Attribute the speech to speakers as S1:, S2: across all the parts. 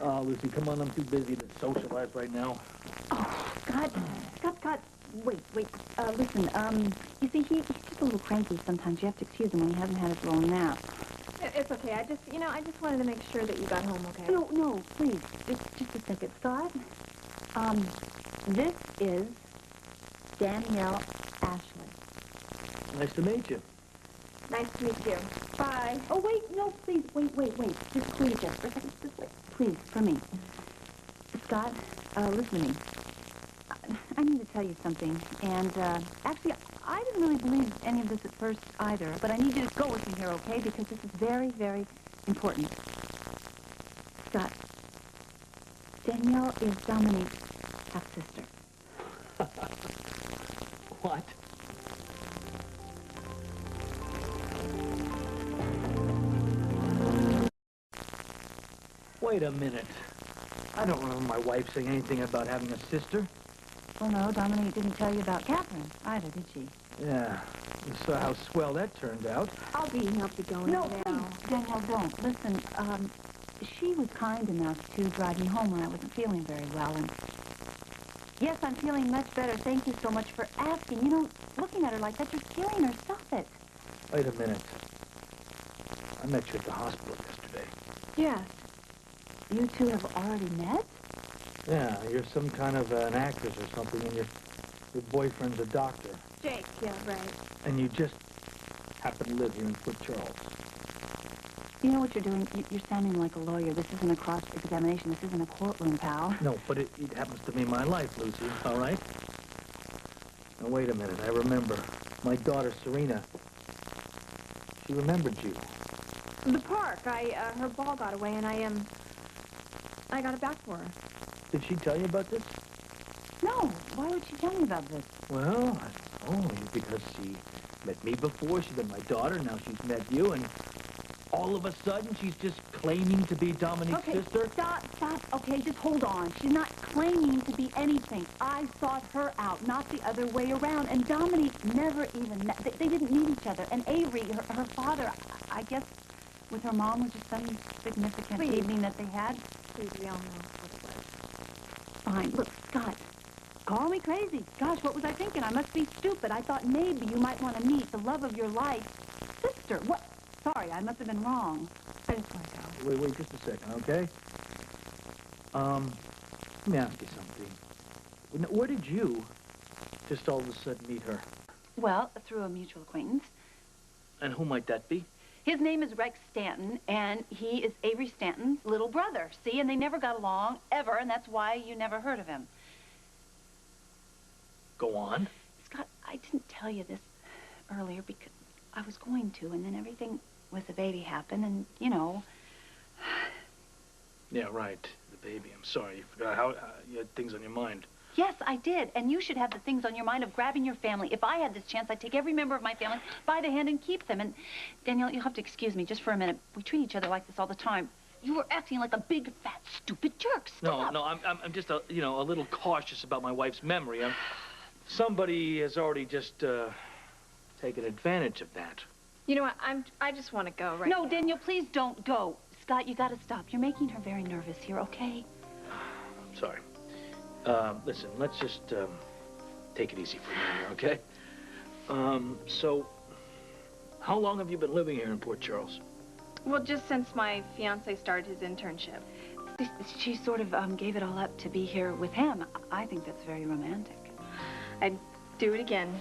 S1: Oh, Lucy, come on, I'm too busy to socialize right now.
S2: Oh, Scott, wait. Listen, you see, he's just a little cranky sometimes. You have to excuse him when he hasn't had his little nap.
S3: It's okay. I just wanted to make sure that you got home okay.
S2: No, please. Just a second. Scott, this is Danielle Ashley.
S1: Nice to meet you.
S3: Nice to meet you. Bye.
S2: Oh, wait, no, please, wait. Just please, just for a second. Just wait. Please, for me. Scott, listen to me. I need to tell you something. And, actually, I didn't really believe any of this at first either. But I need you to go with me here, okay? Because this is very, very important. Scott, Danielle is Dominique's half-sister.
S1: What? Wait a minute. I don't remember my wife saying anything about having a sister.
S2: Oh, no, Dominique didn't tell you about Catherine either, did she?
S1: Yeah. You saw how swell that turned out.
S3: I'll be help you going
S2: No,
S3: now.
S2: please, Danielle, don't. Listen, she was kind enough to drive me home when I wasn't feeling very well, and yes, I'm feeling much better. Thank you so much for asking. You know, looking at her like that, you're killing her. Stop it.
S1: Wait a minute. I met you at the hospital yesterday.
S3: Yes.
S2: You two have already met?
S1: Yeah, you're some kind of an actress or something, and your boyfriend's a doctor.
S3: Jake, yeah, right.
S1: And you just happen to live here in Fort Charles.
S2: You know what you're doing? You're sounding like a lawyer. This isn't a cross-examination. This isn't a courtroom, pal.
S1: No, but it happens to be my life, Lucy, all right? Now, wait a minute. I remember. My daughter, Serena, she remembered you.
S3: The park. Her ball got away, and I got it back for her.
S1: Did she tell you about this?
S2: No. Why would she tell me about this?
S1: Well, because she met me before. She met my daughter. Now she's met you, and all of a sudden she's just claiming to be Dominique's sister.
S2: Stop. Okay, just hold on. She's not claiming to be anything. I sought her out, not the other way around. And Dominique never even met. They didn't meet each other. And Avery, her father, I guess, with her mom was just some significant evening that they had.
S3: Please, we all know what it was.
S2: Fine. Look, Scott, call me crazy. Gosh, what was I thinking? I must be stupid. I thought maybe you might want to meet the love of your life sister. What? Sorry, I must have been wrong. I just want to go.
S1: Wait just a second, okay? Let me ask you something. Where did you just all of a sudden meet her?
S2: Well, through a mutual acquaintance.
S1: And who might that be?
S2: His name is Rex Stanton, and he is Avery Stanton's little brother. See, and they never got along, ever, and that's why you never heard of him.
S1: Go on.
S2: Scott, I didn't tell you this earlier because I was going to, and then everything with the baby happened, and, you know...
S1: Yeah, right. The baby. I'm sorry. You forgot how you had things on your mind.
S2: Yes, I did, and you should have the things on your mind of grabbing your family. If I had this chance, I'd take every member of my family by the hand and keep them. And, Danielle, you'll have to excuse me just for a minute. We treat each other like this all the time. You were acting like a big, fat, stupid jerk. Stop.
S1: No, I'm just, a little cautious about my wife's memory. Somebody has already just, taken advantage of that.
S3: You know what? I just want to go right now.
S2: No, Danielle, please don't go. Scott, you gotta stop. You're making her very nervous here, okay?
S1: I'm sorry. Listen, let's just, take it easy for a minute, okay? So, how long have you been living here in Port Charles?
S3: Well, just since my fiancé started his internship.
S2: She sort of gave it all up to be here with him. I think that's very romantic.
S3: I'd do it again.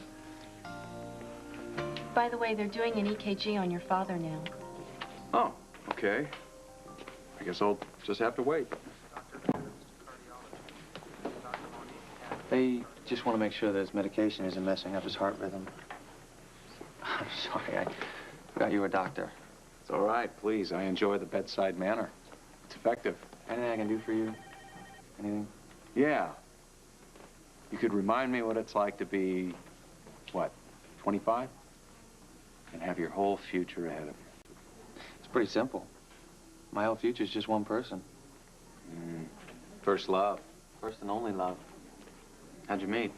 S4: By the way, they're doing an EKG on your father now.
S5: Oh, okay. I guess I'll just have to wait.
S6: They just want to make sure that his medication isn't messing up his heart rhythm. I'm sorry, I forgot you were a doctor.
S5: It's all right, please. I enjoy the bedside manner. It's effective.
S6: Anything I can do for you? Anything?
S5: Yeah. You could remind me what it's like to be, what, 25? And have your whole future ahead of you.
S6: It's pretty simple. My whole future is just one person.
S5: First love.
S6: First and only love. How'd you meet?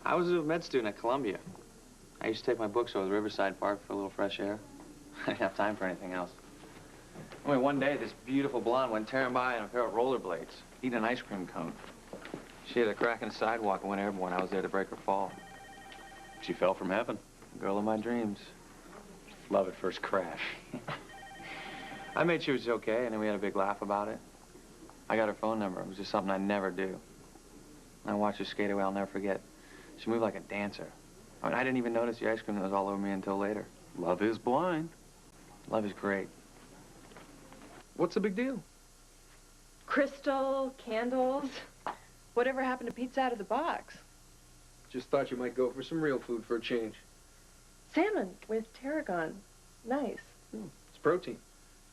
S6: I was a med student at Columbia. I used to take my books over to Riverside Park for a little fresh air. I didn't have time for anything else. Only one day, this beautiful blonde went tearing by on a pair of rollerblades, eating an ice cream cone. She had a crack in the sidewalk and went airborne. I was there to break her fall.
S5: She fell from heaven.
S6: Girl of my dreams.
S5: Love at first crash.
S6: I made sure she was okay, and then we had a big laugh about it. I got her phone number. It was just something I'd never do. I watched her skate away. I'll never forget. She moved like a dancer. I mean, I didn't even notice the ice cream that was all over me until later.
S5: Love is blind.
S6: Love is great.
S7: What's the big deal?
S3: Crystal, candles. Whatever happened to pizza out of the box?
S7: Just thought you might go for some real food for a change.
S3: Salmon with tarragon. Nice.
S7: It's protein.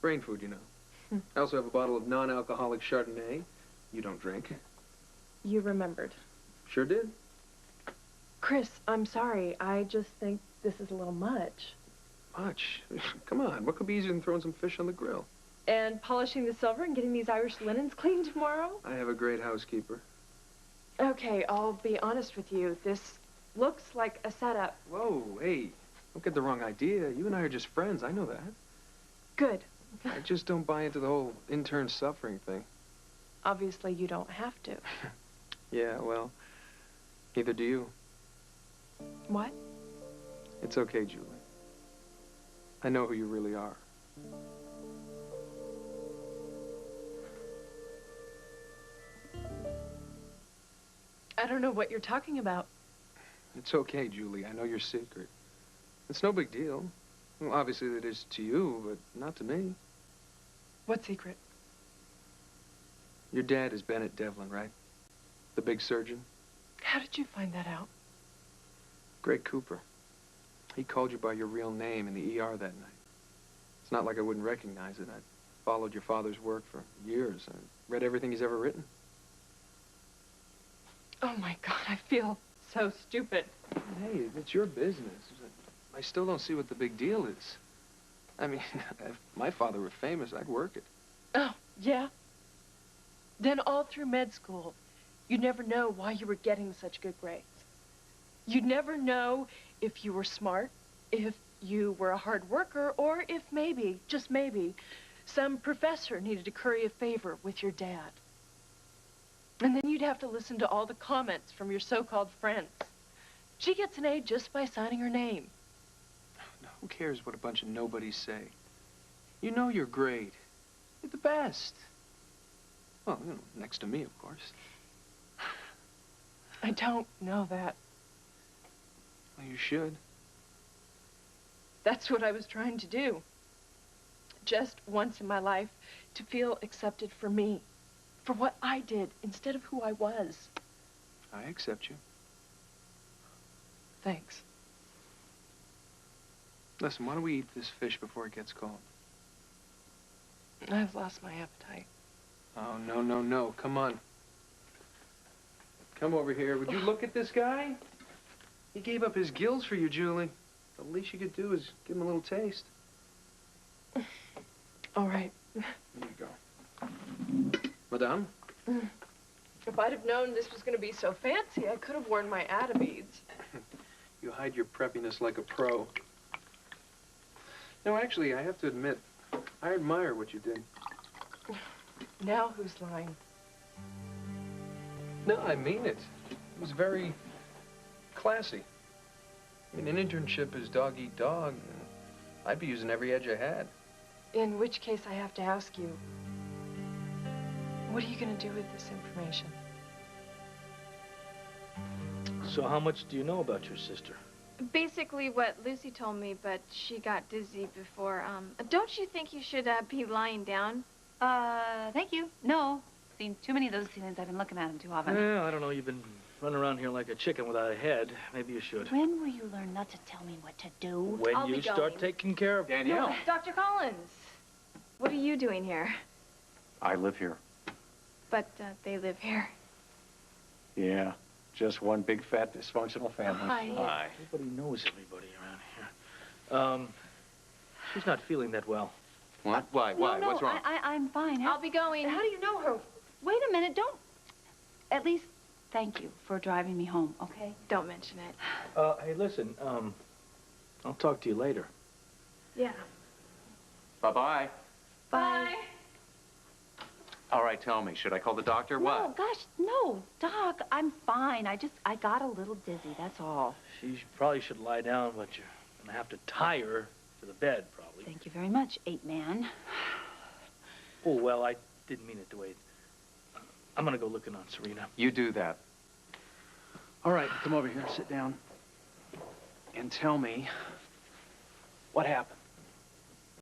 S7: Brain food, you know. I also have a bottle of non-alcoholic Chardonnay. You don't drink.
S3: You remembered.
S7: Sure did.
S3: Chris, I'm sorry. I just think this is a little much.
S7: Much? Come on, what could be easier than throwing some fish on the grill?
S3: And polishing the silver and getting these Irish linens clean tomorrow?
S7: I have a great housekeeper.
S3: Okay, I'll be honest with you. This looks like a setup.
S7: Whoa, hey, don't get the wrong idea. You and I are just friends, I know that.
S3: Good.
S7: I just don't buy into the whole intern suffering thing.
S3: Obviously, you don't have to.
S7: Yeah, well, neither do you.
S3: What?
S7: It's okay, Julie. I know who you really are.
S3: I don't know what you're talking about.
S7: It's okay, Julie. I know your secret. It's no big deal. Well, obviously it is to you, but not to me.
S3: What secret?
S7: Your dad is Bennett Devlin, right? The big surgeon?
S3: How did you find that out?
S7: Greg Cooper. He called you by your real name in the ER that night. It's not like I wouldn't recognize it. I followed your father's work for years. I read everything he's ever written.
S3: Oh, my God, I feel so stupid.
S7: Hey, it's your business. I still don't see what the big deal is. I mean, if my father were famous, I'd work it.
S3: Oh, yeah? Then all through med school, you'd never know why you were getting such good grades. You'd never know if you were smart, if you were a hard worker, or if maybe, just maybe, some professor needed to curry a favor with your dad. And then you'd have to listen to all the comments from your so-called friends. She gets an A just by signing her name.
S7: Now, who cares what a bunch of nobodies say? You know you're great. You're the best. Well, you know, next to me, of course.
S3: I don't know that.
S7: Well, you should.
S3: That's what I was trying to do. Just once in my life, to feel accepted for me. For what I did, instead of who I was.
S7: I accept you.
S3: Thanks.
S7: Listen, why don't we eat this fish before it gets cold?
S3: I've lost my appetite.
S7: Oh, no, no, no. Come on. Come over here. Would you look at this guy? He gave up his gills for you, Julie. The least you could do is give him a little taste.
S3: All right.
S7: There you go. Madame?
S3: If I'd have known this was going to be so fancy, I could have worn my Adabeads.
S7: You hide your preppiness like a pro. No, actually, I have to admit, I admire what you did.
S3: Now who's lying?
S7: No, I mean it. It was very classy. I mean, an internship is dog eat dog. I'd be using every edge I had.
S3: In which case, I have to ask you, what are you going to do with this information?
S1: So how much do you know about your sister?
S8: Basically what Lucy told me, but she got dizzy before. Don't you think you should be lying down?
S2: Thank you. No. Seen too many of those ceilings. I've been looking at them too often.
S1: Well, I don't know. You've been running around here like a chicken without a head. Maybe you should.
S2: When will you learn not to tell me what to do?
S1: When
S8: I'll
S1: you
S8: be
S1: start
S8: going.
S1: taking care of
S6: Danielle.
S8: No, Dr. Collins, what are you doing here?
S5: I live here.
S8: But they live here.
S5: Yeah, just one big, fat, dysfunctional family.
S8: Hi.
S1: Everybody knows everybody around here. She's not feeling that well.
S6: What? Why? Why?
S2: No,
S6: What's wrong?
S2: I'm fine.
S8: I'll be going.
S3: How do you know her?
S2: Wait a minute. Don't. At least thank you for driving me home, okay?
S8: Don't mention it.
S1: Hey, listen, I'll talk to you later.
S8: Yeah.
S6: Bye-bye.
S2: Bye.
S5: All right, tell me, should I call the doctor or what?
S2: No, gosh, no, Doc, I'm fine. I got a little dizzy, that's all.
S1: She probably should lie down, but you're gonna have to tie her to the bed, probably.
S2: Thank you very much, 8-man.
S1: Oh, well, I didn't mean it the way... I'm gonna go looking on Serena.
S5: You do that.
S7: All right, come over here, sit down, and tell me what happened.